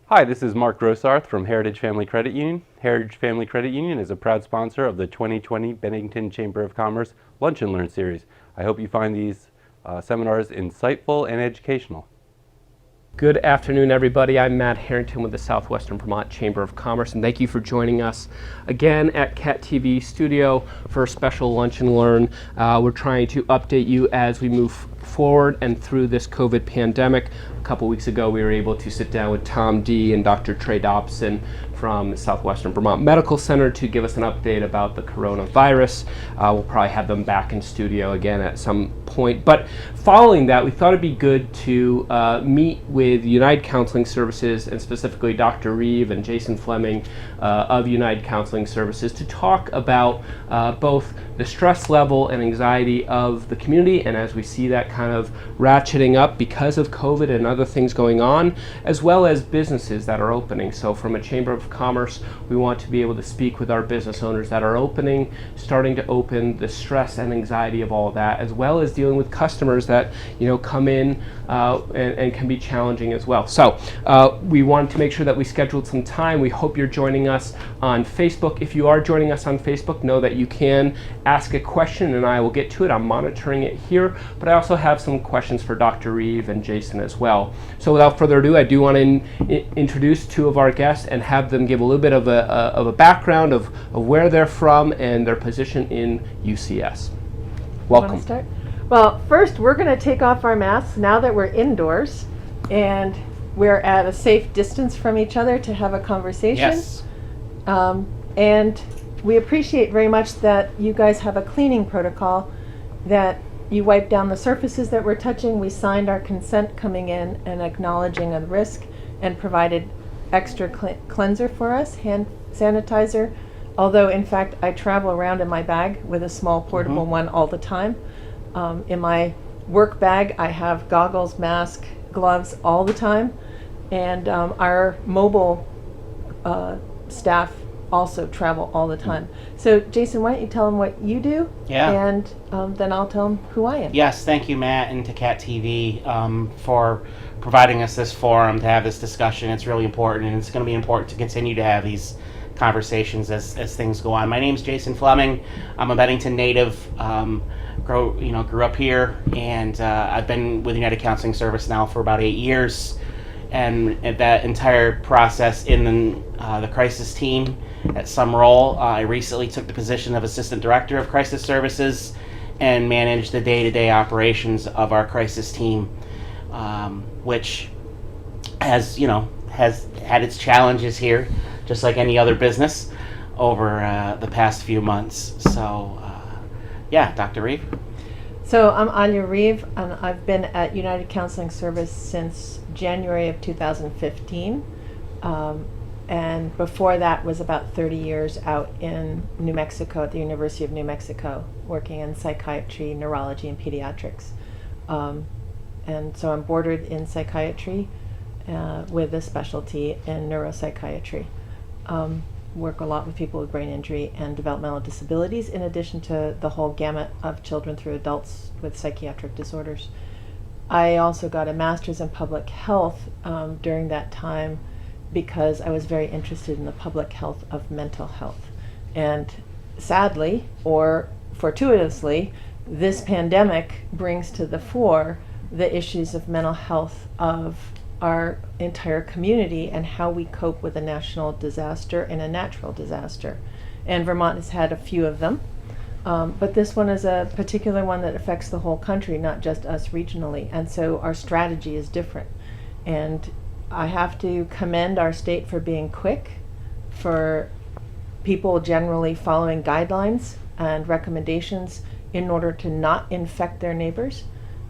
Hi, this is Mark Grossarth from Heritage Family Credit Union. Heritage Family Credit Union is a proud sponsor of the 2020 Bennington Chamber of Commerce Lunch and Learn series. I hope you find these seminars insightful and educational. Good afternoon, everybody. I'm Matt Harrington with the Southwestern Vermont Chamber of Commerce, and thank you for joining us again at Cat TV Studio for a special Lunch and Learn. We're trying to update you as we move forward and through this COVID pandemic. A couple weeks ago, we were able to sit down with Tom D. and Dr. Trey Dobson from Southwestern Vermont Medical Center to give us an update about the coronavirus. We'll probably have them back in studio again at some point. But following that, we thought it'd be good to meet with United Counseling Services, and specifically Dr. Reeve and Jason Fleming of United Counseling Services, to talk about both the stress level and anxiety of the community, and as we see that kind of ratcheting up because of COVID and other things going on, as well as businesses that are opening. So from a Chamber of Commerce, we want to be able to speak with our business owners that are opening, starting to open, the stress and anxiety of all of that, as well as dealing with customers that come in and can be challenging as well. So we wanted to make sure that we scheduled some time. We hope you're joining us on Facebook. If you are joining us on Facebook, know that you can ask a question and I will get to it. I'm monitoring it here, but I also have some questions for Dr. Reeve and Jason as well. So without further ado, I do want to introduce two of our guests and have them give a little bit of a background of where they're from and their position in UCS. Welcome. Want to start? Well, first we're going to take off our masks now that we're indoors and we're at a safe distance from each other to have a conversation. Yes. And we appreciate very much that you guys have a cleaning protocol, that you wipe down the surfaces that we're touching. We signed our consent coming in and acknowledging a risk and provided extra cleanser for us, hand sanitizer. Although in fact I travel around in my bag with a small portable one all the time. In my work bag I have goggles, mask, gloves all the time, and our mobile staff also travel all the time. So Jason, why don't you tell them what you do? Yeah. And then I'll tell them who I am. Yes, thank you, Matt, and to Cat TV for providing us this forum to have this discussion. It's really important, and it's going to be important to continue to have these conversations as things go on. My name's Jason Fleming. I'm a Bennington native. Grew up here, and I've been with United Counseling Service now for about 8 years. And at that entire process in the crisis team at some role, I recently took the position of Assistant Director of Crisis Services and managed the day-to-day operations of our crisis team, which has had its challenges here, just like any other business, over the past few months. So, Dr. Reeve. So I'm Anya Reeve, and I've been at United Counseling Service since January of 2015. And before that was about 30 years out in New Mexico at the University of New Mexico, working in psychiatry, neurology, and pediatrics. And so I'm boarded in psychiatry with a specialty in neuropsychiatry. Work a lot with people with brain injury and developmental disabilities, in addition to the whole gamut of children through adults with psychiatric disorders. I also got a master's in public health during that time because I was very interested in the public health of mental health. And sadly, or fortuitously, this pandemic brings to the fore the issues of mental health of our entire community and how we cope with a national disaster and a natural disaster. And Vermont has had a few of them, but this one is a particular one that affects the whole country, not just us regionally, and so our strategy is different. And I have to commend our state for being quick, for people generally following guidelines and recommendations in order to not infect their neighbors,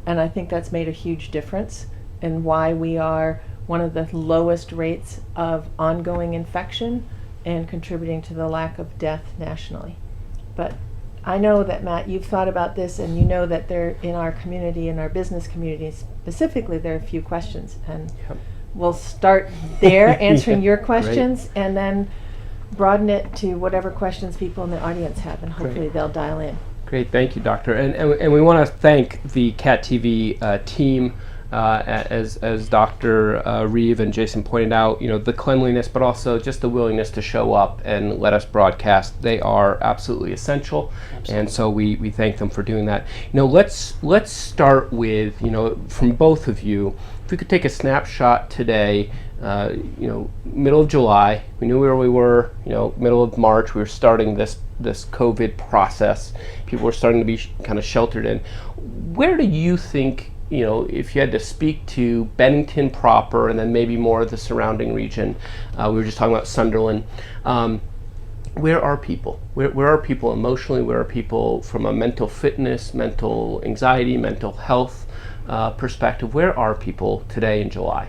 and I think that's made a huge difference and why we are one of the lowest rates of ongoing infection and contributing to the lack of death nationally. But I know that, Matt, you've thought about this, and you know that there, in our community, in our business community specifically, there are a few questions, and we'll start there answering your questions, and then broaden it to whatever questions people in the audience have, and hopefully they'll dial in. Great, thank you, Doctor. And we want to thank the Cat TV team as Dr. Reeve and Jason pointed out, the cleanliness, but also just the willingness to show up and let us broadcast. They are absolutely essential. Absolutely. And so we thank them for doing that. Let's start with, from both of you, if we could take a snapshot today, middle of July, we knew where we were, middle of March, we were starting this COVID process. People were starting to be kind of sheltered in. Where do you think, if you had to speak to Bennington proper and then maybe more of the surrounding region, we were just talking about Sunderland, where are people? Where are people emotionally? Where are people from a mental fitness, mental anxiety, mental health perspective? Where are people today in July?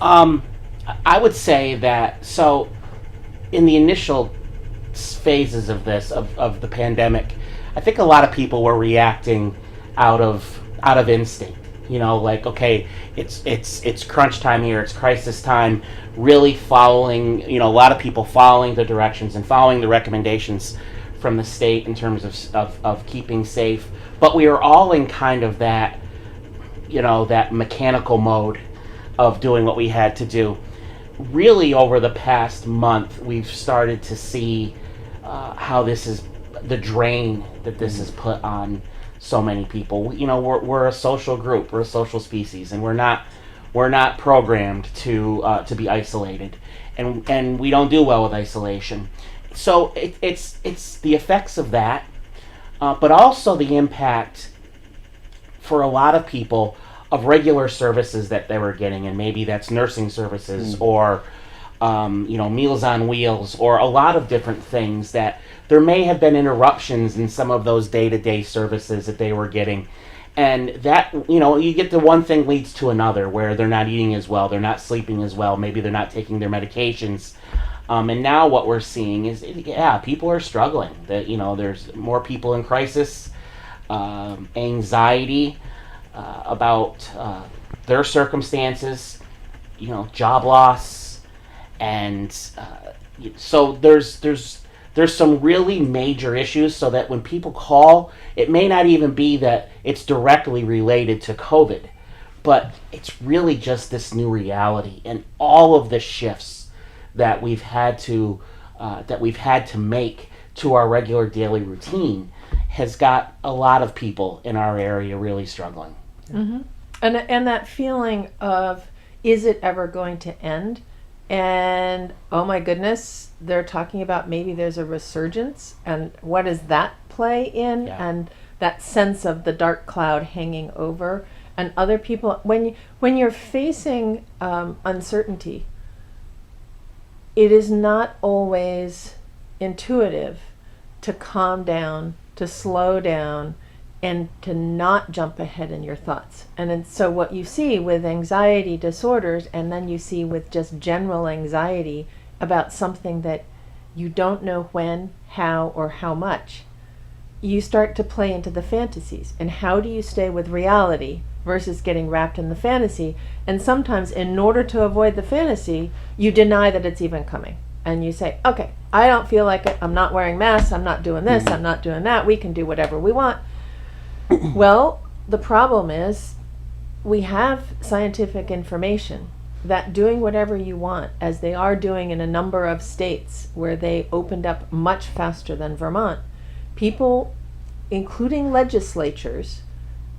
I would say that, so in the initial phases of this, of the pandemic, I think a lot of people were reacting out of instinct. Like, okay, it's crunch time here, it's crisis time, really following, a lot of people following the directions and following the recommendations from the state in terms of keeping safe. But we are all in kind of that, that mechanical mode of doing what we had to do. Really, over the past month, we've started to see how this is the drain that this has put on so many people. We're a social group, we're a social species, and we're not programmed to be isolated, and we don't do well with isolation. So it's the effects of that, but also the impact for a lot of people of regular services that they were getting, and maybe that's nursing services or Meals on Wheels, or a lot of different things that there may have been interruptions in some of those day-to-day services that they were getting. And that, you get the one thing leads to another, where they're not eating as well, they're not sleeping as well, maybe they're not taking their medications. And now what we're seeing is, people are struggling. There's more people in crisis, anxiety about their circumstances, job loss, and so there's some really major issues, so that when people call, it may not even be that it's directly related to COVID, but it's really just this new reality and all of the shifts that we've had to make to our regular daily routine has got a lot of people in our area really struggling. Mm-hmm. And that feeling of, is it ever going to end? And oh my goodness, they're talking about maybe there's a resurgence, and what does that play in? Yeah. And that sense of the dark cloud hanging over, and other people, when you're facing uncertainty, it is not always intuitive to calm down, to slow down, and to not jump ahead in your thoughts. And so what you see with anxiety disorders, and then you see with just general anxiety about something that you don't know when, how, or how much, you start to play into the fantasies. And how do you stay with reality versus getting wrapped in the fantasy? And sometimes, in order to avoid the fantasy, you deny that it's even coming. And you say, okay, I don't feel like it, I'm not wearing masks, I'm not doing this, I'm not doing that, we can do whatever we want. Well, the problem is, we have scientific information that doing whatever you want, as they are doing in a number of states where they opened up much faster than Vermont, people, including legislatures,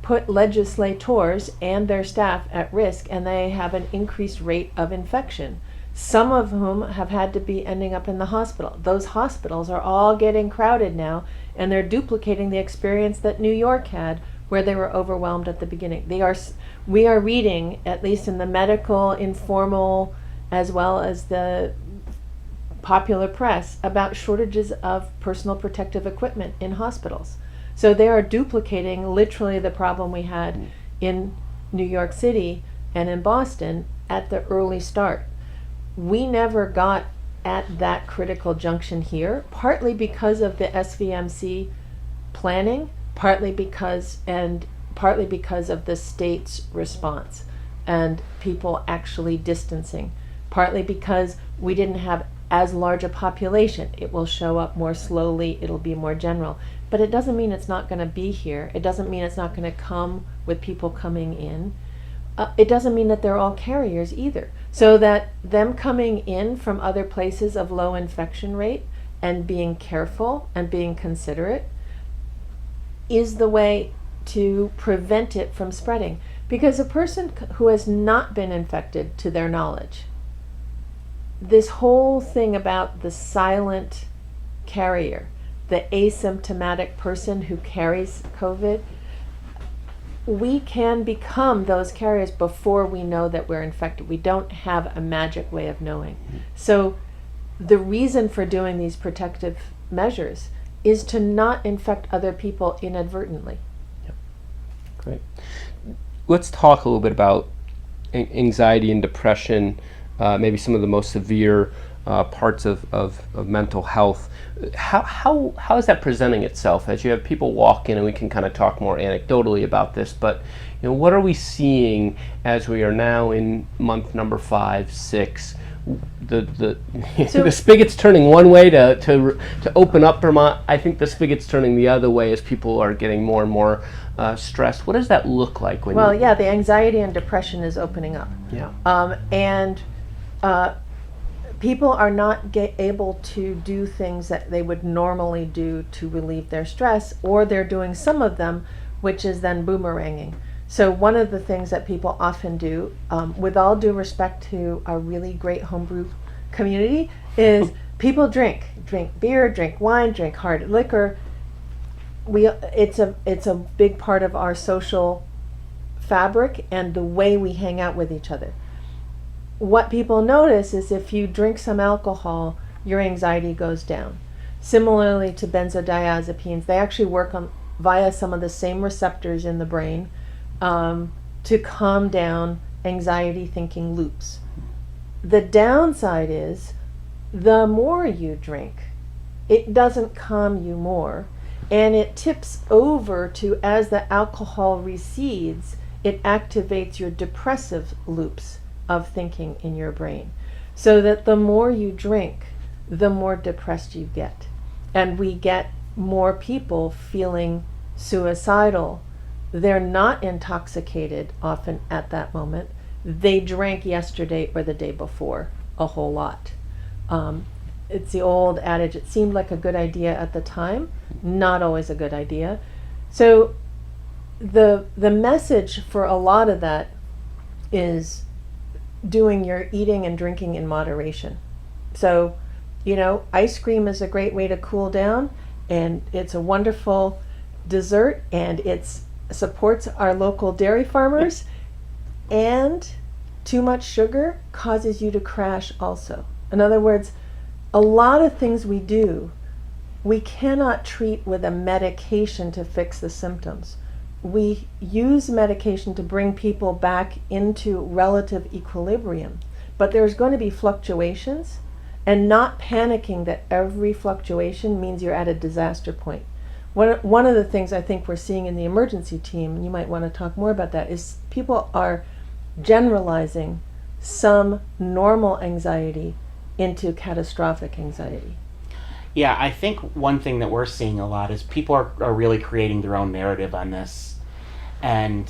put legislators and their staff at risk, and they have an increased rate of infection, some of whom have had to be ending up in the hospital. Those hospitals are all getting crowded now, and they're duplicating the experience that New York had, where they were overwhelmed at the beginning. We are reading, at least in the medical, informal, as well as the popular press, about shortages of personal protective equipment in hospitals. So they are duplicating literally the problem we had in New York City and in Boston at the early start. We never got at that critical junction here, partly because of the SVMC planning, partly because of the state's response and people actually distancing, partly because we didn't have as large a population. It will show up more slowly, it'll be more general. But it doesn't mean it's not going to be here. It doesn't mean it's not going to come with people coming in. It doesn't mean that they're all carriers either. So that them coming in from other places of low infection rate and being careful and being considerate is the way to prevent it from spreading. Because a person who has not been infected, to their knowledge, this whole thing about the silent carrier, the asymptomatic person who carries COVID, we can become those carriers before we know that we're infected. We don't have a magic way of knowing. So the reason for doing these protective measures is to not infect other people inadvertently. Yep. Great. Let's talk a little bit about anxiety and depression, maybe some of the most severe parts of mental health. How is that presenting itself as you have people walk in, and we can kind of talk more anecdotally about this, but what are we seeing as we are now in month number 5, 6? The the spigot's turning one way to open up Vermont. I think the spigot's turning the other way as people are getting more and more stressed. What does that look like when the anxiety and depression is opening up. Yeah. And people are not able to do things that they would normally do to relieve their stress, or they're doing some of them, which is then boomeranging. So one of the things that people often do, with all due respect to our really great homebrew community, is people drink beer, drink wine, drink hard liquor. It's a big part of our social fabric and the way we hang out with each other. What people notice is if you drink some alcohol, your anxiety goes down. Similarly to benzodiazepines, they actually work via some of the same receptors in the brain to calm down anxiety thinking loops. The downside is the more you drink, it doesn't calm you more, and it tips over to, as the alcohol recedes, it activates your depressive loops of thinking in your brain. So that the more you drink, the more depressed you get. And we get more people feeling suicidal. They're not intoxicated often at that moment. They drank yesterday or the day before a whole lot. It's the old adage, it seemed like a good idea at the time, not always a good idea. So the message for a lot of that is doing your eating and drinking in moderation. So, ice cream is a great way to cool down, and it's a wonderful dessert, and it supports our local dairy farmers, and too much sugar causes you to crash also. In other words, a lot of things we do, we cannot treat with a medication to fix the symptoms. We use medication to bring people back into relative equilibrium, but there's going to be fluctuations, and not panicking that every fluctuation means you're at a disaster point. One of the things I think we're seeing in the emergency team, and you might want to talk more about that, is people are generalizing some normal anxiety into catastrophic anxiety. Yeah, I think one thing that we're seeing a lot is people are really creating their own narrative on this. And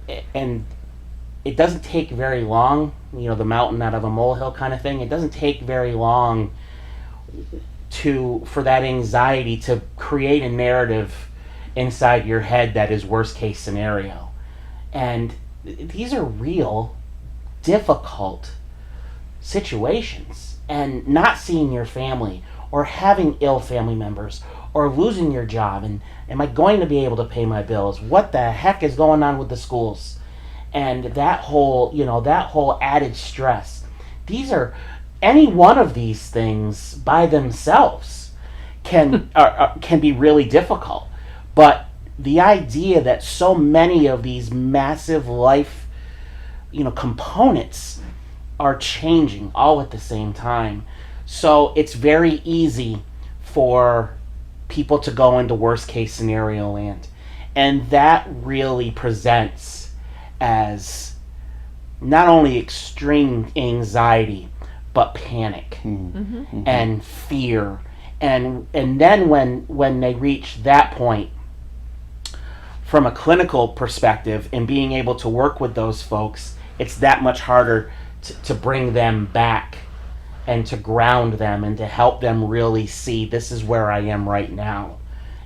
it doesn't take very long, the mountain out of a molehill kind of thing. It doesn't take very long for that anxiety to create a narrative inside your head that is worst case scenario. And these are real, difficult situations. And not seeing your family, or having ill family members, or losing your job, and am I going to be able to pay my bills? What the heck is going on with the schools? And that whole added stress. Any one of these things by themselves can be really difficult. But the idea that so many of these massive life, components are changing all at the same time. So it's very easy for people to go into worst case scenario land. And that really presents as not only extreme anxiety, but panic and fear. And then when they reach that point, from a clinical perspective and being able to work with those folks, it's that much harder to bring them back and to ground them and to help them really see, this is where I am right now,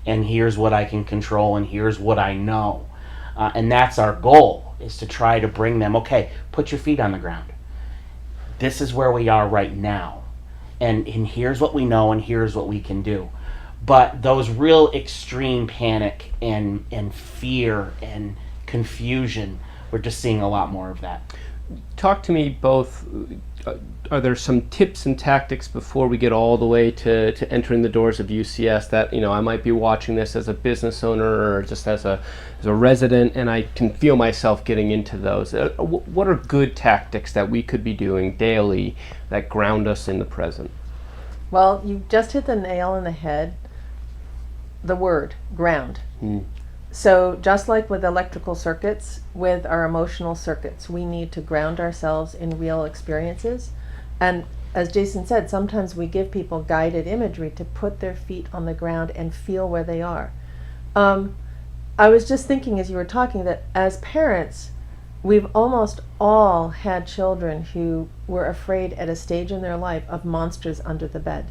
and here's what I can control, and here's what I know. And that's our goal, is to try to bring them, okay, put your feet on the ground. This is where we are right now. And here's what we know, and here's what we can do. But those real extreme panic and fear and confusion, we're just seeing a lot more of that. Talk to me both. Are there some tips and tactics before we get all the way to entering the doors of UCS that, I might be watching this as a business owner or just as a resident, and I can feel myself getting into those? What are good tactics that we could be doing daily that ground us in the present? Well, you just hit the nail on the head. The word, ground. So just like with electrical circuits, with our emotional circuits, we need to ground ourselves in real experiences. And as Jason said, sometimes we give people guided imagery to put their feet on the ground and feel where they are. I was just thinking as you were talking that as parents, we've almost all had children who were afraid at a stage in their life of monsters under the bed.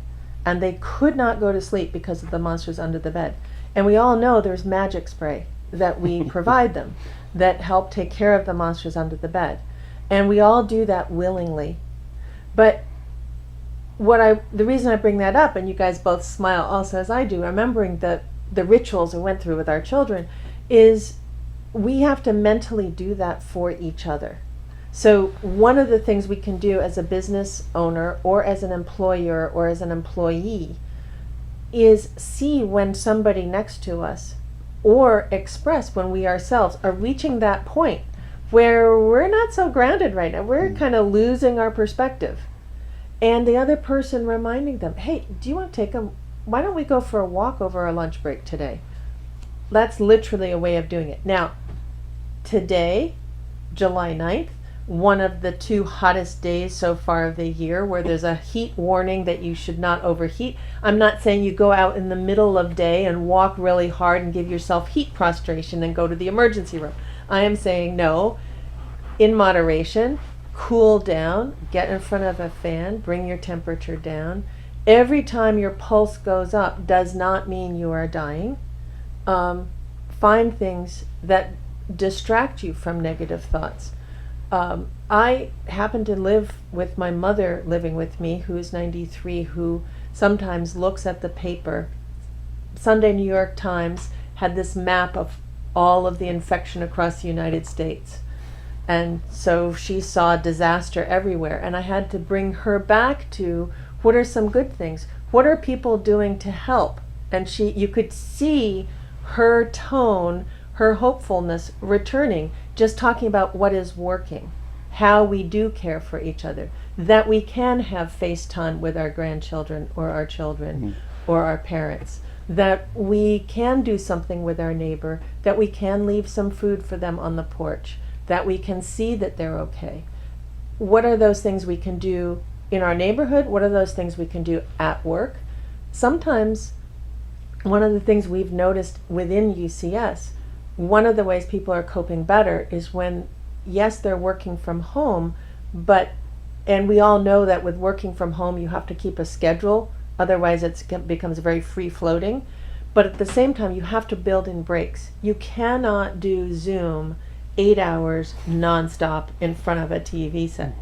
And they could not go to sleep because of the monsters under the bed. And we all know there's magic spray that we provide them that help take care of the monsters under the bed. And we all do that willingly. But the reason I bring that up, and you guys both smile also as I do, remembering the rituals we went through with our children, is we have to mentally do that for each other. So one of the things we can do as a business owner or as an employer or as an employee is see when somebody next to us, or express when we ourselves are reaching that point where we're not so grounded right now. We're kind of losing our perspective. And the other person reminding them, hey, do you want to why don't we go for a walk over our lunch break today? That's literally a way of doing it. Now, today, July 9th, one of the 2 hottest days so far of the year, where there's a heat warning that you should not overheat. I'm not saying you go out in the middle of day and walk really hard and give yourself heat prostration and go to the emergency room. I am saying no, in moderation, cool down, get in front of a fan, bring your temperature down. Every time your pulse goes up does not mean you are dying. Find things that distract you from negative thoughts. I happen to live with my mother living with me, who is 93, who sometimes looks at the paper. Sunday New York Times had this map of all of the infection across the United States. And so she saw disaster everywhere. And I had to bring her back to, what are some good things? What are people doing to help? And you could see her tone, her hopefulness returning, just talking about what is working, how we do care for each other, that we can have FaceTime with our grandchildren or our children or our parents, that we can do something with our neighbor, that we can leave some food for them on the porch, that we can see that they're okay. What are those things we can do in our neighborhood? What are those things we can do at work? Sometimes one of the things we've noticed within UCS, one of the ways people are coping better is when, yes, they're working from home, and we all know that with working from home you have to keep a schedule, otherwise it becomes very free-floating. But at the same time, you have to build in breaks. You cannot do Zoom 8 hours nonstop in front of a TV set.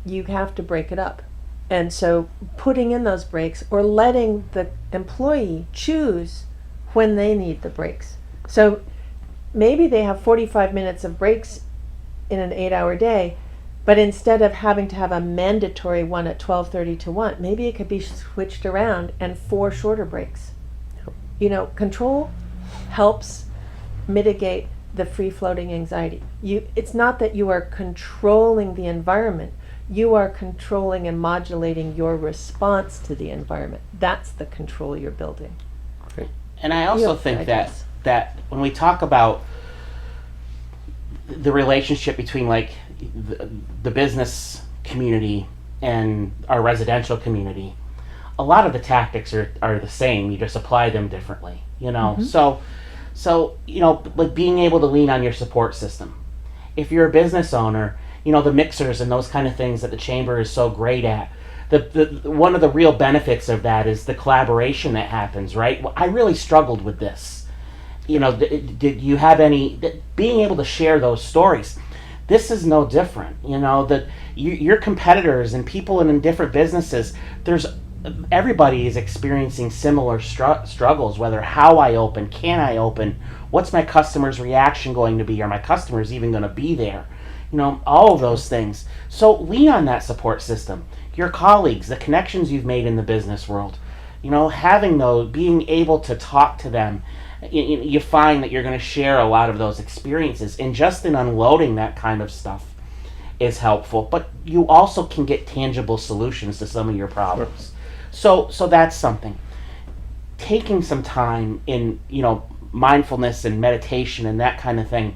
You have to break it up. And so putting in those breaks, or letting the employee choose when they need the breaks. So maybe they have 45 minutes of breaks in an 8-hour day, but instead of having to have a mandatory one at 12:30 to 1, maybe it could be switched around and 4 shorter breaks. Control helps mitigate the free-floating anxiety. It's not that you are controlling the environment, you are controlling and modulating your response to the environment. That's the control you're building. Okay. And I also think that when we talk about the relationship between like the business community and our residential community, a lot of the tactics are the same. You just apply them differently, you know. So you know, like being able to lean on your support system. If you're a business owner, you know, the mixers and those kind of things that the chamber is so great at. The one of the real benefits of that is the collaboration that happens, right? I really struggled with this. You know, did you have any being able to share those stories? This is no different. You know, that your competitors and people in different businesses, everybody is experiencing similar struggles. Whether how I open, can I open, what's my customer's reaction going to be, are my customers even going to be there? You know, all of those things. So lean on that support system. Your colleagues, the connections you've made in the business world, you know, having those, being able to talk to them, you find that you're going to share a lot of those experiences, and just in unloading that kind of stuff is helpful. But you also can get tangible solutions to some of your problems. Sure. So that's something. Taking some time in, you know, mindfulness and meditation and that kind of thing,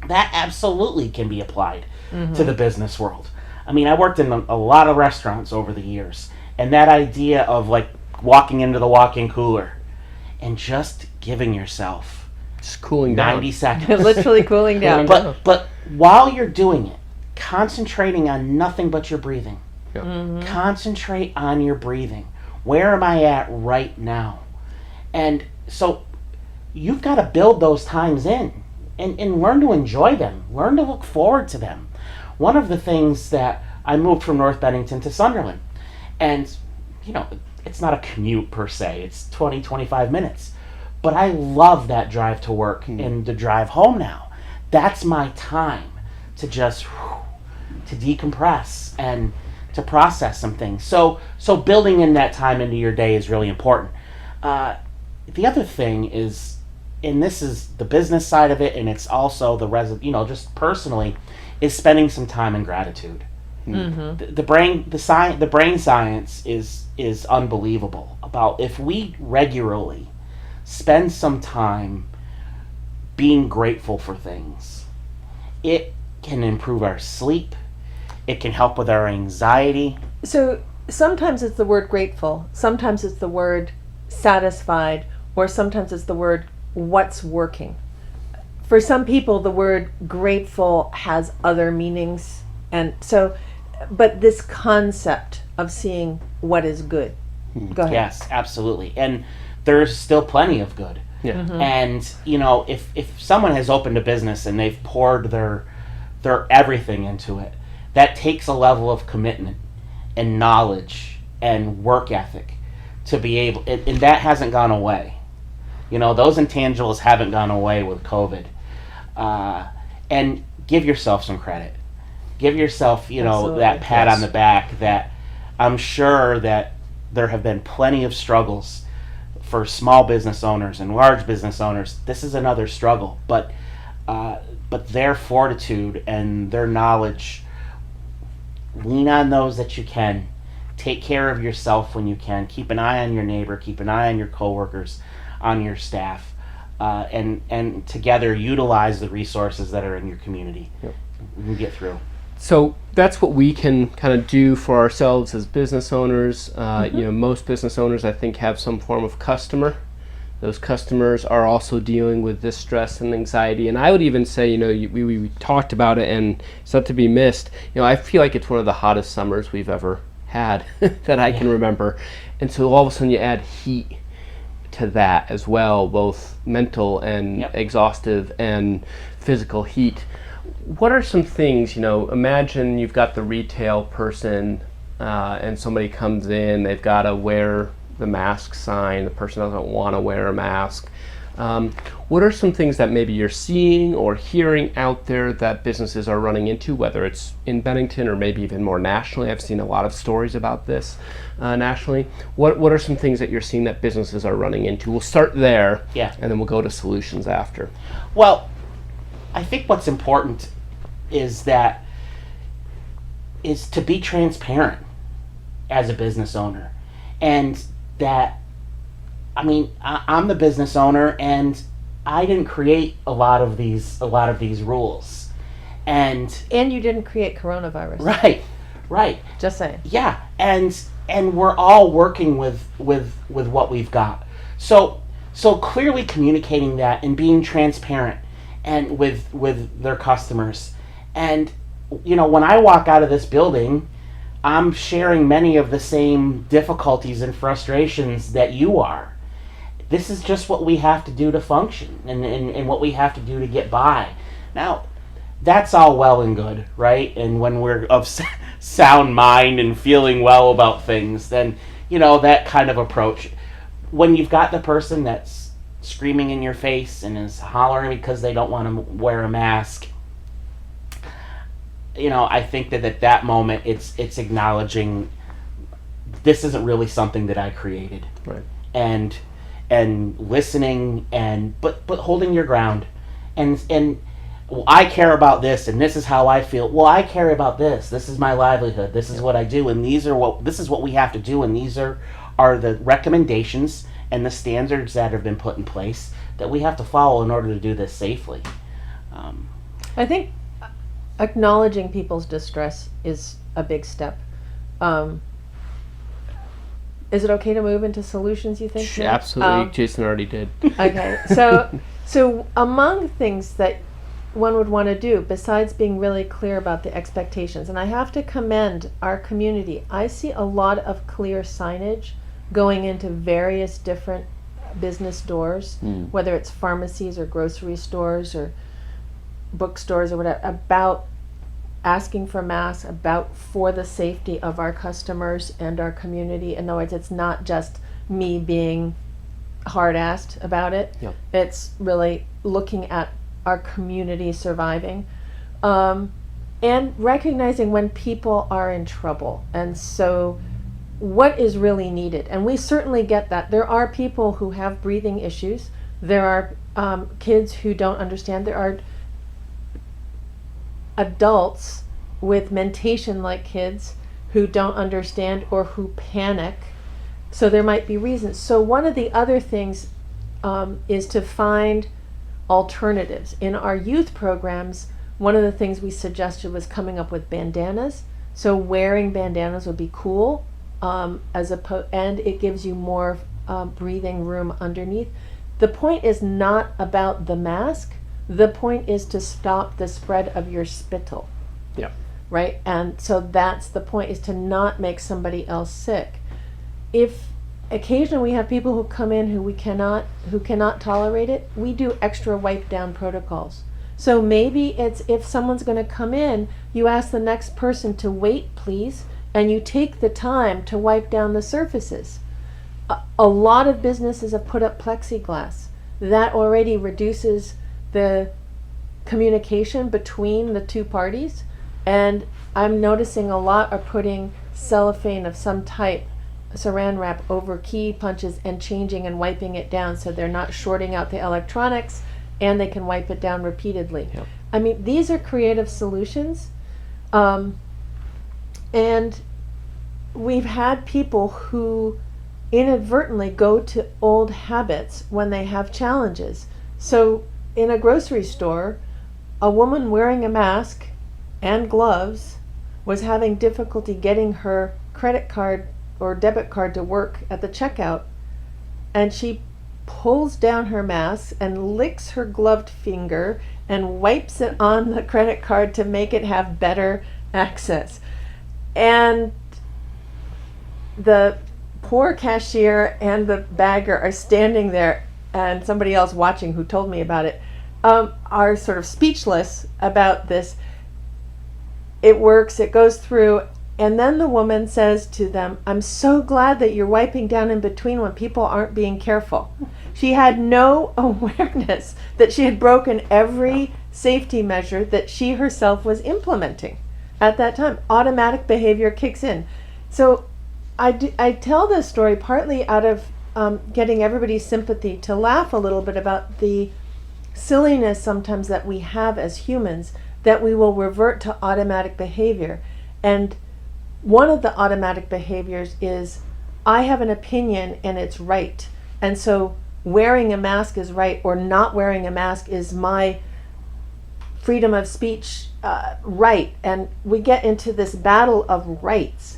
that absolutely can be applied to the business world. I mean, I worked in a lot of restaurants over the years, and that idea of like walking into the walk-in cooler and just giving yourself just cooling down 90 seconds. Literally cooling down. But while you're doing it, concentrating on nothing but your breathing. Yep. Concentrate on your breathing. Where am I at right now? And so you've got to build those times in and learn to enjoy them. Learn to look forward to them. One of the things that I moved from North Bennington to Sunderland, and you know, it's not a commute per se, it's 20-25 minutes, but I love that drive to work and the drive home now. That's my time to just to decompress and to process some things. So building in that time into your day is really important. The other thing is, and this is the business side of it, and it's also just personally, is spending some time in gratitude. The brain science is unbelievable about if we regularly spend some time being grateful for things, it can improve our sleep, it can help with our anxiety. So sometimes it's the word grateful, sometimes it's the word satisfied, or sometimes it's the word what's working. For some people, the word grateful has other meanings, and so, but this concept of seeing what is good. Go ahead. Yes, absolutely. And there's still plenty of good. Yeah. And you know, if someone has opened a business and they've poured their everything into it, that takes a level of commitment and knowledge and work ethic to be able, and that hasn't gone away. You know, those intangibles haven't gone away with COVID. And give yourself some credit. Give yourself, you know, Absolutely. that pat on the back. That I'm sure that there have been plenty of struggles for small business owners and large business owners. This is another struggle, but their fortitude and their knowledge, lean on those that you can. Take care of yourself when you can. Keep an eye on your neighbor. Keep an eye on your coworkers, on your staff. And together utilize the resources that are in your community. Yep. You can get through. So that's what we can kind of do for ourselves as business owners. You know, most business owners, I think, have some form of customer. Those customers are also dealing with this stress and anxiety. And I would even say, you know, we talked about it, and it's not to be missed. You know, I feel like it's one of the hottest summers we've ever had that I can remember. And so all of a sudden you add heat to that as well, both mental and exhaustive and physical heat. What are some things, you know, imagine you've got the retail person and somebody comes in, they've got to wear the mask sign, the person doesn't want to wear a mask. What are some things that maybe you're seeing or hearing out there that businesses are running into, whether it's in Bennington or maybe even more nationally? I've seen a lot of stories about this nationally. What are some things that you're seeing that businesses are running into? We'll start there, and then we'll go to solutions after. Well, I think what's important is to be transparent as a business owner, and that, I mean, I'm the business owner, and I didn't create a lot of these rules, and you didn't create coronavirus. Right. Just saying. Yeah, and we're all working with what we've got. So clearly communicating that and being transparent and with their customers. And when I walk out of this building, I'm sharing many of the same difficulties and frustrations that you are. This is just what we have to do to function and what we have to do to get by. Now, that's all well and good, right? And when we're of sound mind and feeling well about things, then, that kind of approach. When you've got the person that's screaming in your face and is hollering because they don't want to wear a mask, I think that at that moment it's acknowledging this isn't really something that I created. Right. And listening but holding your ground and well, I care about this and this is how I feel. Well, I care about this. This is my livelihood. This is what I do, and this is what we have to do, and these are the recommendations and the standards that have been put in place that we have to follow in order to do this safely. I think acknowledging people's distress is a big step. Is it okay to move into solutions, you think? Nick? Absolutely. Jason already did. Okay. So among things that one would want to do, besides being really clear about the expectations, and I have to commend our community. I see a lot of clear signage going into various different business doors, whether it's pharmacies or grocery stores or bookstores or whatever, about asking for masks, about for the safety of our customers and our community. In other words, it's not just me being hard-assed about it. Yep. It's really looking at our community surviving, and recognizing when people are in trouble. And so what is really needed? And we certainly get that. There are people who have breathing issues. There are kids who don't understand. There are adults with mentation like kids who don't understand or who panic. So there might be reasons. So one of the other things is to find alternatives. In our youth programs, one of the things we suggested was coming up with bandanas. So wearing bandanas would be cool, and it gives you more breathing room underneath. The point is not about the mask. The point is to stop the spread of your spittle. Yeah. Right? And so that's the point, is to not make somebody else sick. If occasionally we have people who come in who cannot tolerate it, we do extra wipe down protocols. So maybe it's, if someone's going to come in, you ask the next person to wait, please, and you take the time to wipe down the surfaces. A lot of businesses have put up plexiglass. That already reduces the communication between the two parties, and I'm noticing a lot are putting cellophane of some type, saran wrap, over key punches and changing and wiping it down so they're not shorting out the electronics, and they can wipe it down repeatedly. Yep. I mean, these are creative solutions, and we've had people who inadvertently go to old habits when they have challenges. So in a grocery store, a woman wearing a mask and gloves was having difficulty getting her credit card or debit card to work at the checkout, and she pulls down her mask and licks her gloved finger and wipes it on the credit card to make it have better access. And the poor cashier and the bagger are standing there, and somebody else watching who told me about it are sort of speechless about this. It works, it goes through, and then the woman says to them, "I'm so glad that you're wiping down in between when people aren't being careful." She had no awareness that she had broken every safety measure that she herself was implementing at that time. Automatic behavior kicks in. So I tell this story partly out of getting everybody's sympathy, to laugh a little bit about the silliness sometimes that we have as humans, that we will revert to automatic behavior. And one of the automatic behaviors is, I have an opinion and it's right. And so wearing a mask is right, or not wearing a mask is my freedom of speech right, and we get into this battle of rights.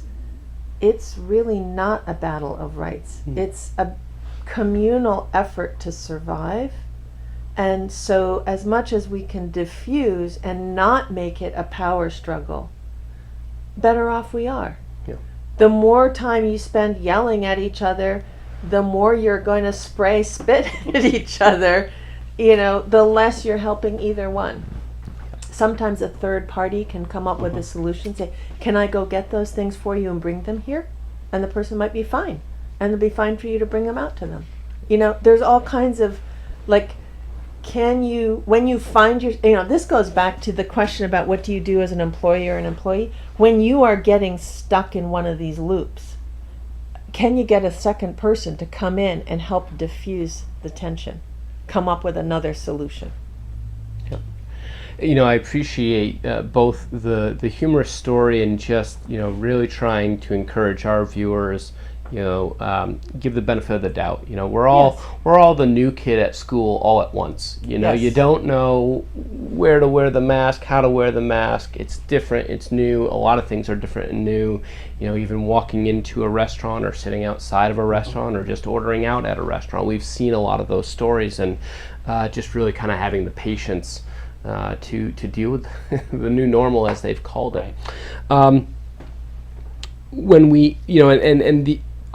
It's really not a battle of rights. It's a communal effort to survive. And so as much as we can diffuse and not make it a power struggle, better off we are. Yeah. The more time you spend yelling at each other, the more you're going to spray spit at each other, the less you're helping either one. Sometimes a third party can come up with a solution, say, can I go get those things for you and bring them here? And the person might be fine. And it'll be fine for you to bring them out to them. There's all kinds of, when you find this goes back to the question about what do you do as an employee or an employee. When you are getting stuck in one of these loops, can you get a second person to come in and help diffuse the tension, come up with another solution? I appreciate both the humorous story and just really trying to encourage our viewers. Give the benefit of the doubt. We're all the new kid at school all at once. Yes. You don't know where to wear the mask, how to wear the mask. It's different. It's new. A lot of things are different and new. Even walking into a restaurant or sitting outside of a restaurant or just ordering out at a restaurant. We've seen a lot of those stories, and just really kind of having the patience to deal with the new normal, as they've called it. When we,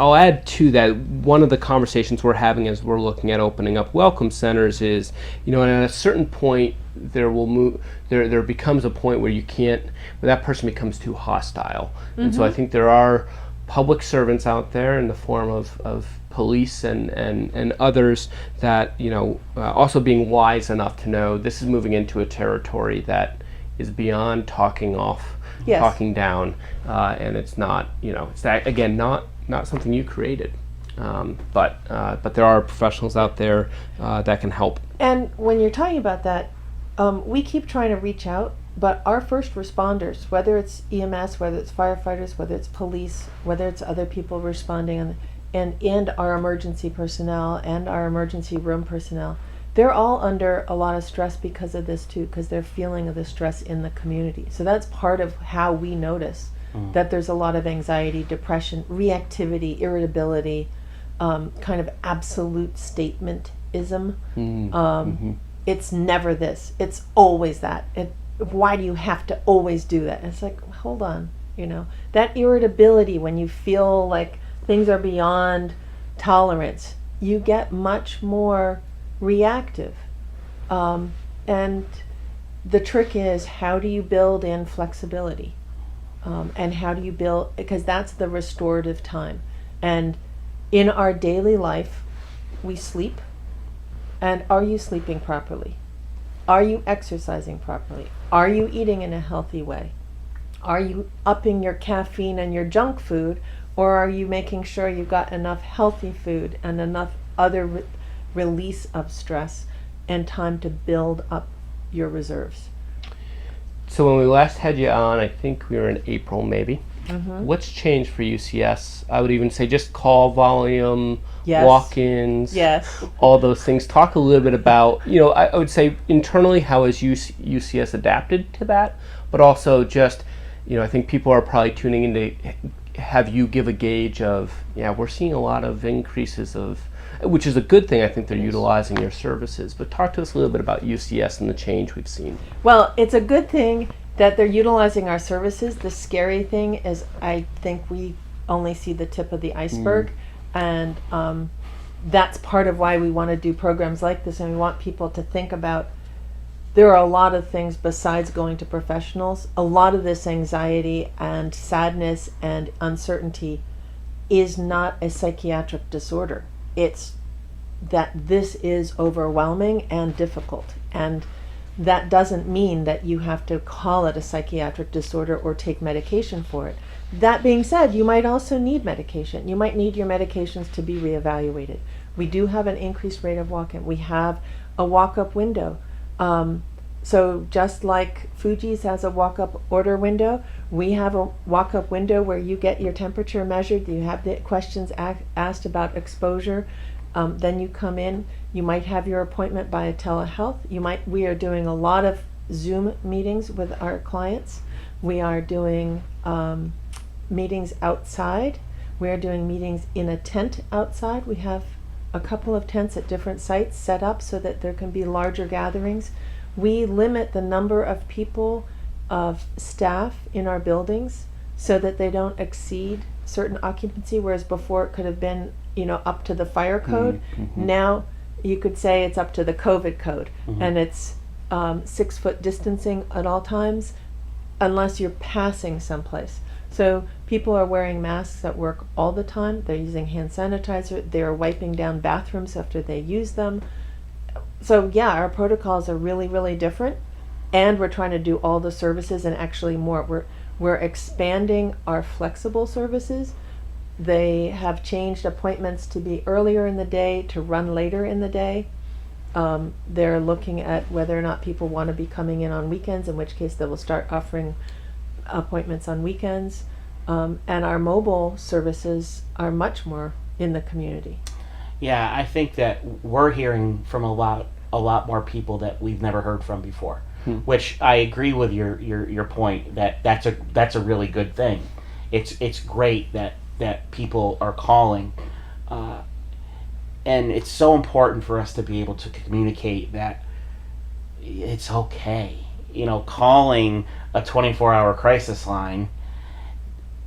I'll add to that, one of the conversations we're having as we're looking at opening up welcome centers is, and at a certain point there becomes a point where where that person becomes too hostile. And so I think there are public servants out there in the form of police and others that, also being wise enough to know this is moving into a territory that is beyond talking off, Yes. talking down, and it's not, it's that, again, not something you created, but there are professionals out there that can help. And when you're talking about that, we keep trying to reach out, but our first responders, whether it's EMS, whether it's firefighters, whether it's police, whether it's other people responding, and our emergency personnel and our emergency room personnel, they're all under a lot of stress because of this too, because they're feeling the stress in the community. So that's part of how we notice that there's a lot of anxiety, depression, reactivity, irritability, kind of absolute statementism. It's never this. It's always that. Why do you have to always do that? And it's like, hold on, that irritability when you feel like things are beyond tolerance, you get much more reactive. And the trick is, how do you build in flexibility? And how do you build, because that's the restorative time. And in our daily life, we sleep. And are you sleeping properly? Are you exercising properly? Are you eating in a healthy way? Are you upping your caffeine and your junk food, or are you making sure you've got enough healthy food and enough other release of stress and time to build up your reserves? So when we last had you on, I think we were in April maybe. What's changed for UCS? I would even say just call volume, Yes. walk-ins, Yes. all those things. Talk a little bit about, I would say internally, how has UCS adapted to that? But also just, I think people are probably tuning in to have you give a gauge of, we're seeing a lot of increases of, which is a good thing. I think they're utilizing your services. But talk to us a little bit about UCS and the change we've seen. Well, it's a good thing that they're utilizing our services. The scary thing is, I think we only see the tip of the iceberg. And that's part of why we want to do programs like this, and we want people to think about, there are a lot of things besides going to professionals. A lot of this anxiety and sadness and uncertainty is not a psychiatric disorder. It's that this is overwhelming and difficult. And that doesn't mean that you have to call it a psychiatric disorder or take medication for it. That being said, you might also need medication. You might need your medications to be reevaluated. We do have an increased rate of walk-in. We have a walk-up window. So just like Fuji's has a walk-up order window, we have a walk-up window where you get your temperature measured, you have the questions asked about exposure, then you come in. You might have your appointment by a telehealth. We are doing a lot of Zoom meetings with our clients. We are doing meetings outside. We are doing meetings in a tent outside. We have a couple of tents at different sites set up so that there can be larger gatherings. We limit the number of people, of staff in our buildings, so that they don't exceed certain occupancy, whereas before it could have been, up to the fire code. Mm-hmm. Now you could say it's up to the COVID code, and it's 6 foot distancing at all times, unless you're passing someplace. So people are wearing masks at work all the time. They're using hand sanitizer. They're wiping down bathrooms after they use them. So yeah, our protocols are really, really different, and we're trying to do all the services and actually more. We're expanding our flexible services. They have changed appointments to be earlier in the day, to run later in the day. They're looking at whether or not people want to be coming in on weekends, in which case they will start offering appointments on weekends. And our mobile services are much more in the community. Yeah, I think that we're hearing from a lot more people that we've never heard from before. Which I agree with your point that that's a really good thing. It's great that people are calling, and it's so important for us to be able to communicate that it's okay. Calling a 24-hour crisis line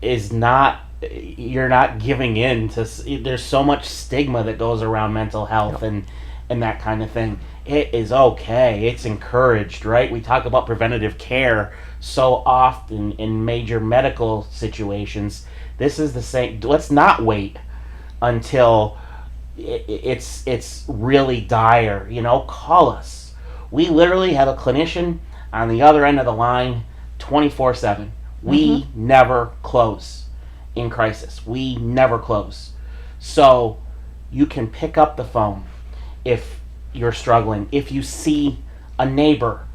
is not, you're not giving in to. There's so much stigma that goes around mental health and that kind of thing. It is okay. It's encouraged, right? We talk about preventative care so often in major medical situations. This is the same. Let's not wait until it's really dire. Call us. We literally have a clinician on the other end of the line 24/7. We never close in crisis. We never close. So you can pick up the phone if you're struggling. If you see a neighbor,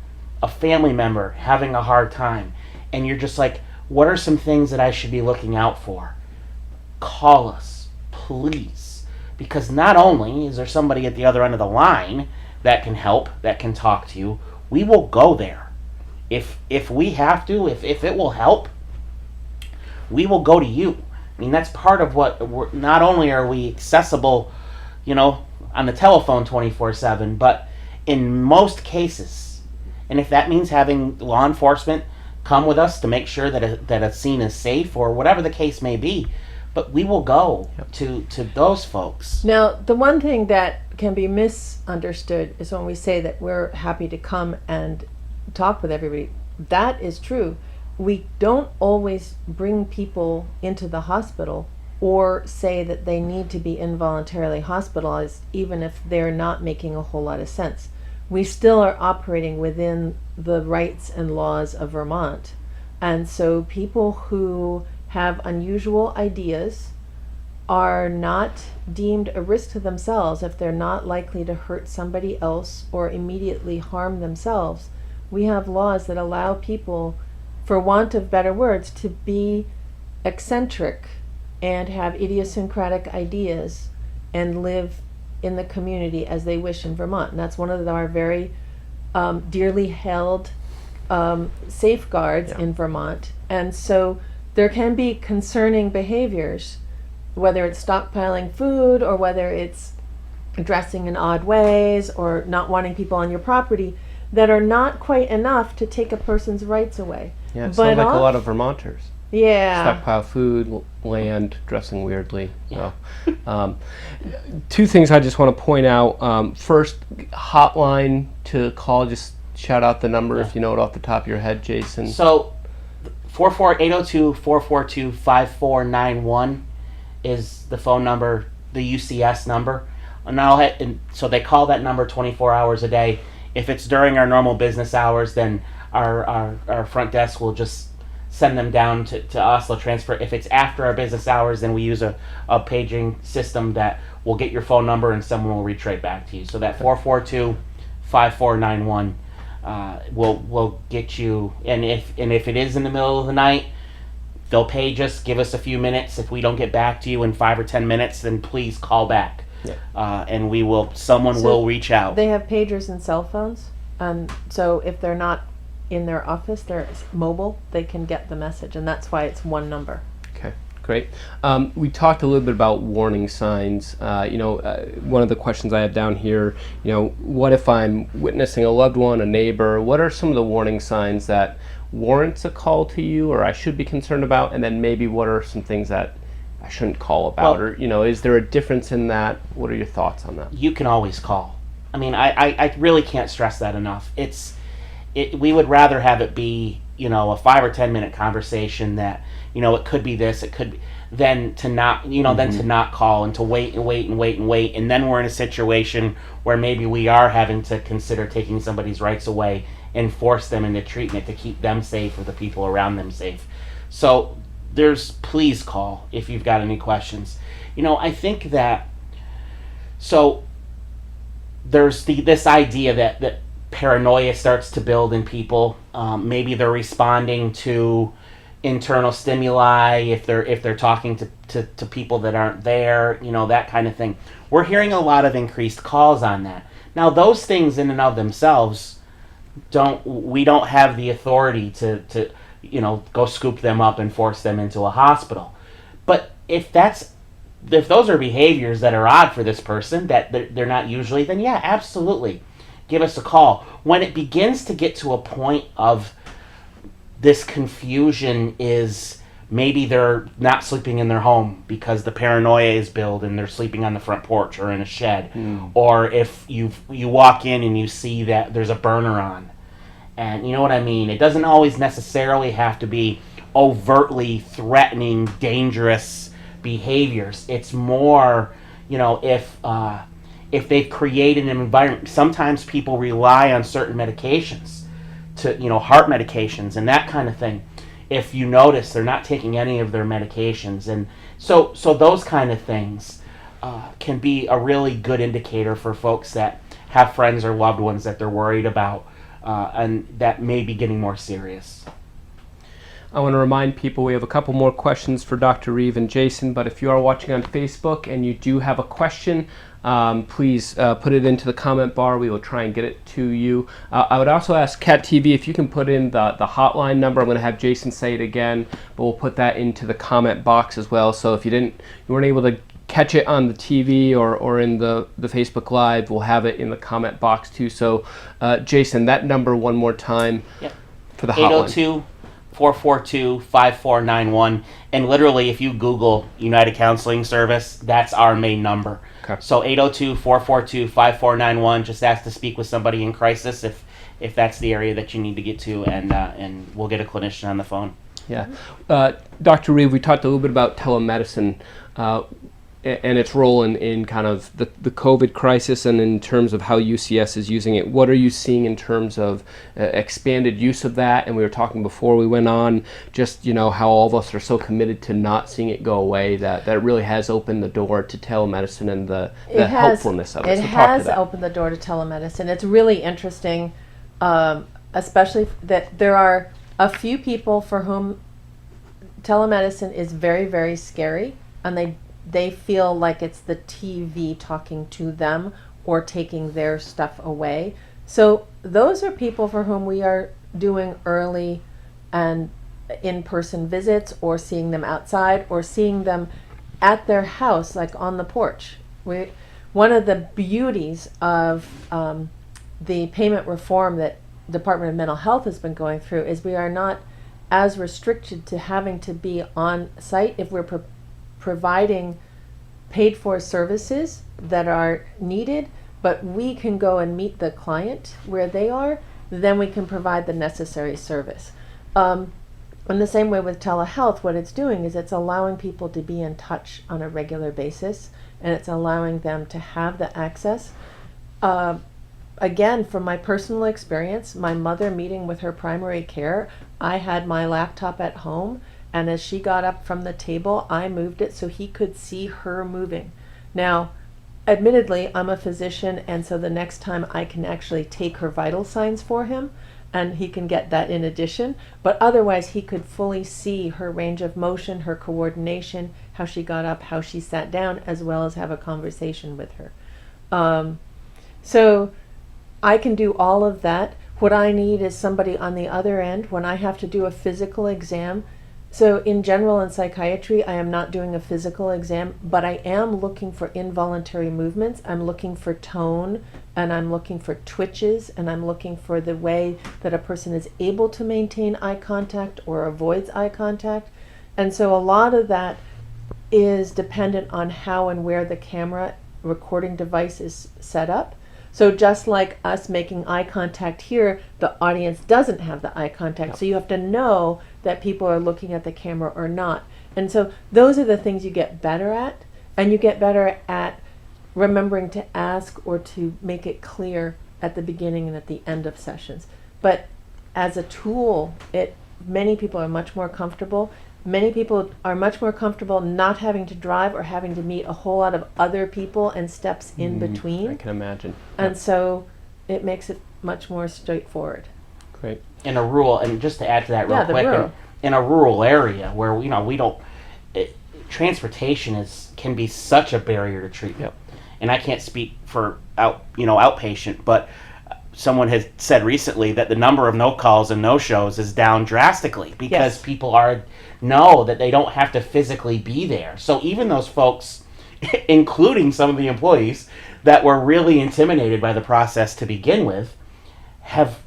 a family member having a hard time, and you're just like, what are some things that I should be looking out for? Call us, please. Because not only is there somebody at the other end of the line that can help, that can talk to you, we will go there. If we have to, if it will help, we will go to you. I mean, that's part of what not only are we accessible, on the telephone 24/7, but in most cases, and if that means having law enforcement come with us to make sure that a scene is safe or whatever the case may be, but we will go to those folks. Now, the one thing that can be misunderstood is when we say that we're happy to come and talk with everybody. That is true. We don't always bring people into the hospital or say that they need to be involuntarily hospitalized, even if they're not making a whole lot of sense. We still are operating within the rights and laws of Vermont. And so people who have unusual ideas are not deemed a risk to themselves if they're not likely to hurt somebody else or immediately harm themselves. We have laws that allow people, for want of better words, to be eccentric and have idiosyncratic ideas and live in the community as they wish in Vermont. And that's one of our very dearly held safeguards in Vermont. And so there can be concerning behaviors, whether it's stockpiling food or whether it's dressing in odd ways or not wanting people on your property, that are not quite enough to take a person's rights away. Yeah, it sounds like a lot of Vermonters. Yeah. Stockpile food, land, dressing weirdly. So, two things I just want to point out. First, hotline to call. Just shout out the number if you know it off the top of your head, Jason. So, 802-442-5491 is the phone number, the UCS number. And so they call that number 24 hours a day. If it's during our normal business hours, then our front desk will just send them down to us. They'll transfer. If it's after our business hours, then we use a paging system that will get your phone number and someone will reach right back to you. So that 442-5491 will get you. And if it is in the middle of the night, they'll page us, give us a few minutes. If we don't get back to you in 5 or 10 minutes, then please call back. And someone will reach out. They have pagers and cell phones, and so if they're not in their office, they're mobile, they can get the message, and that's why it's one number. Okay, great. We talked a little bit about warning signs. One of the questions I have down here, what if I'm witnessing a loved one, a neighbor? What are some of the warning signs that warrants a call to you, or I should be concerned about? And then maybe what are some things that I shouldn't call about? Well, or, is there a difference in that? What are your thoughts on that? You can always call. I mean, I really can't stress that enough. We would rather have it be, a 5 or 10 minute conversation that, it could be this, it could be, than to not, than to not call and to wait and wait and wait and wait. And then we're in a situation where maybe we are having to consider taking somebody's rights away and force them into treatment to keep them safe or the people around them safe. So please call if you've got any questions. I think that, so there's this idea that paranoia starts to build in people. Maybe they're responding to internal stimuli if they're talking to people that aren't there, that kind of thing. We're hearing a lot of increased calls on that. Now, those things in and of themselves we don't have the authority to go scoop them up and force them into a hospital. But if those are behaviors that are odd for this person, that they're not usually, then yeah, absolutely, give us a call. When it begins to get to a point of this confusion is maybe they're not sleeping in their home because the paranoia is built and they're sleeping on the front porch or in a shed. Or if you walk in and you see that there's a burner on. And you know what I mean? It doesn't always necessarily have to be overtly threatening, dangerous behaviors. It's more, if they've created an environment. Sometimes people rely on certain medications to, heart medications and that kind of thing. If you notice they're not taking any of their medications, and so those kind of things can be a really good indicator for folks that have friends or loved ones that they're worried about, and that may be getting more serious. I want to remind people we have a couple more questions for Dr. Reeve and Jason, but if you are watching on Facebook and you do have a question, please put it into the comment bar. We will try and get it to you. I would also ask Cat TV if you can put in the hotline number. I'm going to have Jason say it again, but we'll put that into the comment box as well. So if you weren't able to catch it on the TV or in the Facebook Live, we'll have it in the comment box too. So Jason, that number one more time. Yep. For the hotline. 802-442-5491. And literally, if you Google United Counseling Service, that's our main number. Okay. So 802-442-5491. Just ask to speak with somebody in crisis if that's the area that you need to get to, and we'll get a clinician on the phone. Yeah. Dr. Reeve, we talked a little bit about telemedicine and its role in kind of the COVID crisis and in terms of how UCS is using it. What are you seeing in terms of expanded use of that? And we were talking before we went on just, how all of us are so committed to not seeing it go away, that it really has opened the door to telemedicine and the helpfulness of it. It has opened the door to telemedicine. It's really interesting, especially that there are a few people for whom telemedicine is very, very scary, and they feel like it's the TV talking to them or taking their stuff away. So those are people for whom we are doing early and in-person visits, or seeing them outside, or seeing them at their house, like on the porch. One of the beauties of the payment reform that Department of Mental Health has been going through is we are not as restricted to having to be on site if we're providing paid for services that are needed, but we can go and meet the client where they are, then we can provide the necessary service. In the same way with telehealth, what it's doing is it's allowing people to be in touch on a regular basis, and it's allowing them to have the access. Again, from my personal experience, my mother meeting with her primary care, I had my laptop at home, and as she got up from the table, I moved it so he could see her moving. Now, admittedly, I'm a physician, and so the next time I can actually take her vital signs for him, and he can get that in addition. But otherwise, he could fully see her range of motion, her coordination, how she got up, how she sat down, as well as have a conversation with her. So I can do all of that. What I need is somebody on the other end when I have to do a physical exam. So in general in psychiatry, I am not doing a physical exam, but I am looking for involuntary movements. I'm looking for tone, and I'm looking for twitches, and I'm looking for the way that a person is able to maintain eye contact or avoids eye contact. And so a lot of that is dependent on how and where the camera recording device is set up. So just like us making eye contact here, the audience doesn't have the eye contact. Yep. So you have to know that people are looking at the camera or not. And so those are the things you get better at. And you get better at remembering to ask or to make it clear at the beginning and at the end of sessions. But as a tool, many people are much more comfortable. Many people are much more comfortable not having to drive or having to meet a whole lot of other people and steps in between. I can imagine. And so it makes it much more straightforward. Great. In a rural, and just to add to that real Yeah, the quick, rural. in a rural area where we don't, transportation can be such a barrier to treatment. Yep. And I can't speak for outpatient, but someone has said recently that the number of no calls and no shows is down drastically because Yes. people know that they don't have to physically be there. So even those folks, including some of the employees that were really intimidated by the process to begin with, have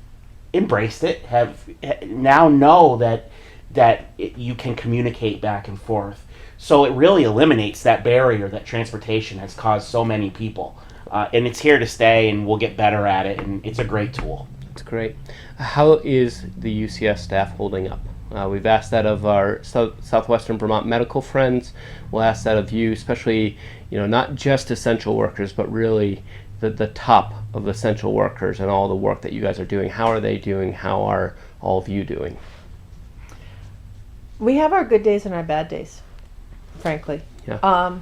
embraced it, have now know that you can communicate back and forth. So it really eliminates that barrier that transportation has caused so many people. And it's here to stay, and we'll get better at it, and it's a great tool. That's great. How is the UCS staff holding up? We've asked that of our Southwestern Vermont medical friends. We'll ask that of you, especially, not just essential workers, but really the top of essential workers and all the work that you guys are doing. How are they doing? How are all of you doing? We have our good days and our bad days, frankly. Yeah.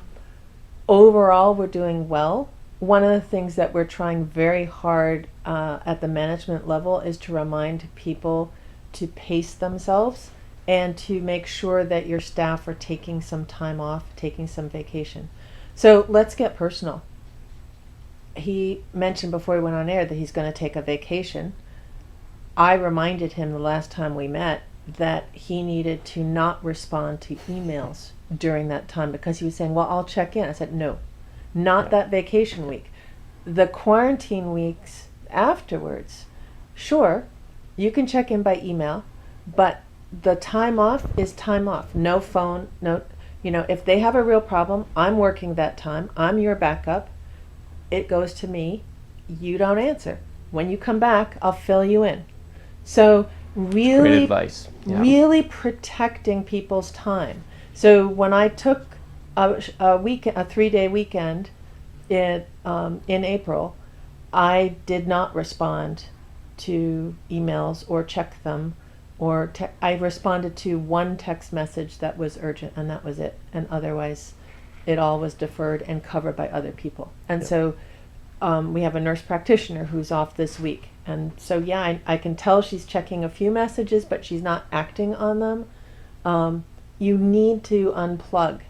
Overall, we're doing well. One of the things that we're trying very hard at the management level is to remind people to pace themselves and to make sure that your staff are taking some time off, taking some vacation. So let's get personal. He mentioned before we went on air that he's going to take a vacation. I reminded him the last time we met that he needed to not respond to emails during that time because he was saying, well, I'll check in. I said, no, not that vacation week. The quarantine weeks afterwards, sure, you can check in by email, but the time off is time off. No phone, no, if they have a real problem, I'm working that time. I'm your backup. It goes to me. You don't answer. When you come back, I'll fill you in. So really, Great advice. Yeah. really protecting people's time. So when I took a 3-day weekend in April, I did not respond to emails or check them, or I responded to one text message that was urgent, and that was it. And otherwise, it all was deferred and covered by other people. And so we have a nurse practitioner who's off this week. And so, yeah, I can tell she's checking a few messages, but she's not acting on them. You need to unplug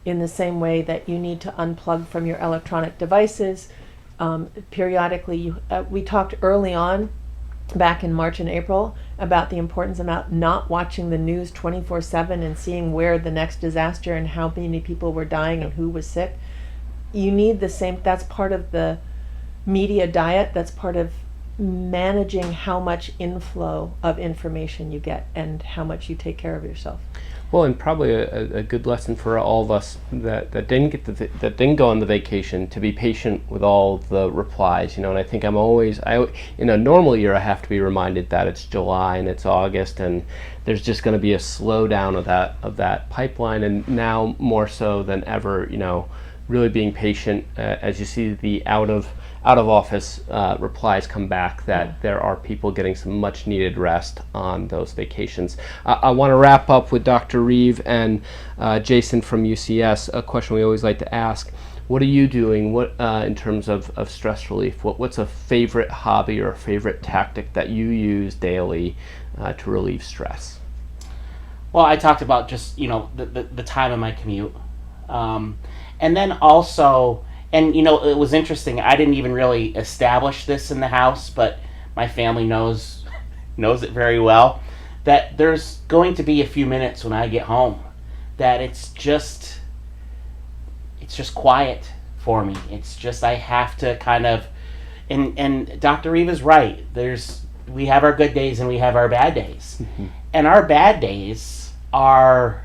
in the same way that you need to unplug from your electronic devices. Periodically, we talked early on, back in March and April, about the importance about not watching the news 24/7 and seeing where the next disaster and how many people were dying and who was sick. You need the same, that's part of the media diet, that's part of managing how much inflow of information you get and how much you take care of yourself. Well, and probably a good lesson for all of us that didn't go on the vacation, to be patient with all the replies, And I think in a normal year I have to be reminded that it's July and it's August, and there's just going to be a slowdown of that pipeline, and now more so than ever, really being patient as you see the out of office replies come back, that there are people getting some much needed rest on those vacations. I want to wrap up with Dr. Reeve and Jason from UCS, a question we always like to ask. What are you doing in terms of stress relief? What's a favorite hobby or a favorite tactic that you use daily to relieve stress? Well, I talked about just, the time of my commute. And then also, and it was interesting, I didn't even really establish this in the house, but my family knows it very well, that there's going to be a few minutes when I get home that it's just quiet for me. It's just, I have to kind of, and Dr. Reeve is right. We have our good days and we have our bad days. Mm-hmm. And our bad days are,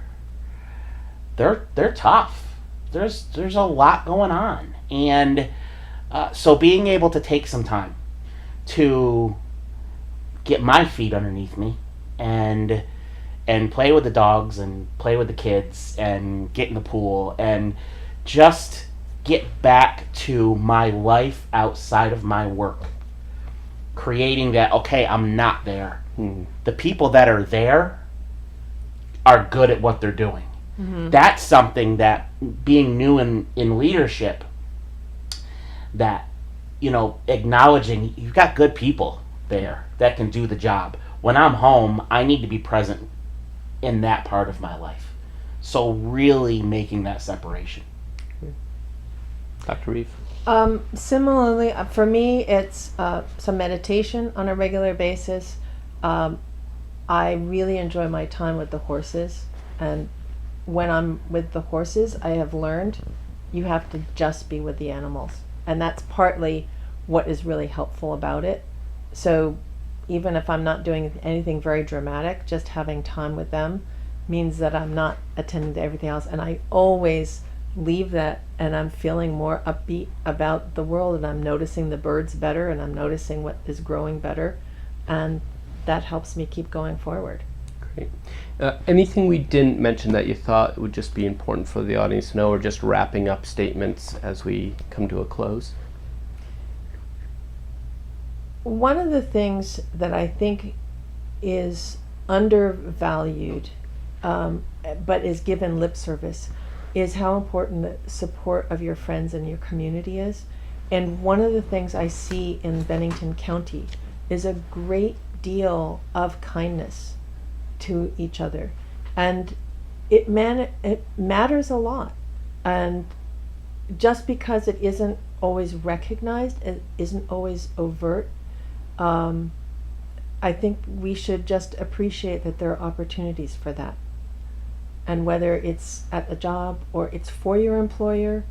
they're tough. There's a lot going on. And so being able to take some time to get my feet underneath me and play with the dogs and play with the kids and get in the pool and just get back to my life outside of my work. Creating that, okay, I'm not there. Mm. The people that are there are good at what they're doing. Mm-hmm. That's something that, being new in leadership, that, acknowledging you've got good people there that can do the job. When I'm home, I need to be present in that part of my life. So really making that separation. Dr. Reeve? Similarly, for me, it's some meditation on a regular basis. I really enjoy my time with the horses, and when I'm with the horses, I have learned you have to just be with the animals, and that's partly what is really helpful about it. So even if I'm not doing anything very dramatic, just having time with them means that I'm not attending to everything else, and I always leave that and I'm feeling more upbeat about the world, and I'm noticing the birds better, and I'm noticing what is growing better, and that helps me keep going forward. Great. Anything we didn't mention that you thought would just be important for the audience to know, or just wrapping up statements as we come to a close? One of the things that I think is undervalued, but is given lip service, is how important the support of your friends and your community is. And one of the things I see in Bennington County is a great deal of kindness to each other. And it matters a lot. And just because it isn't always recognized, it isn't always overt, I think we should just appreciate that there are opportunities for that. And whether it's at a job or it's for your employer,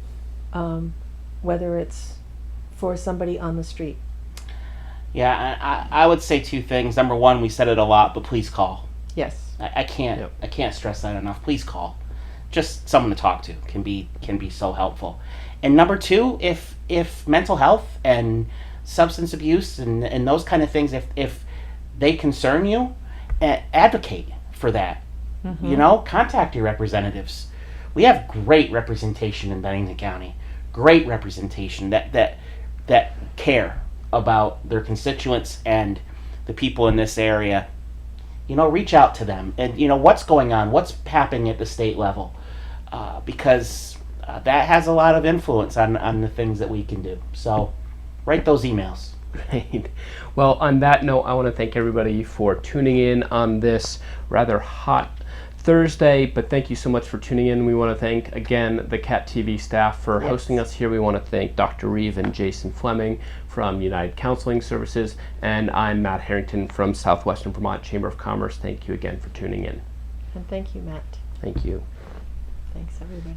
whether it's for somebody on the street. Yeah, I would say two things. Number one, we said it a lot, but please call. Yes. I can't stress that enough. Please call. Just someone to talk to can be so helpful. And number two, if mental health and substance abuse and those kind of things, if they concern you, advocate for that. Mm-hmm. Contact your representatives. We have great representation in Bennington County. Great representation that care about their constituents and the people in this area. Reach out to them and what's going on, what's happening at the state level, because that has a lot of influence on the things that we can do. So write those emails. Great. Well, on that note, I want to thank everybody for tuning in on this rather hot Thursday, but thank you so much for tuning in. We want to thank, again, the Cat TV staff for hosting us here. We want to thank Dr. Reeve and Jason Fleming from United Counseling Services, and I'm Matt Harrington from Southwestern Vermont Chamber of Commerce. Thank you again for tuning in. And thank you, Matt. Thank you. Thanks, everybody.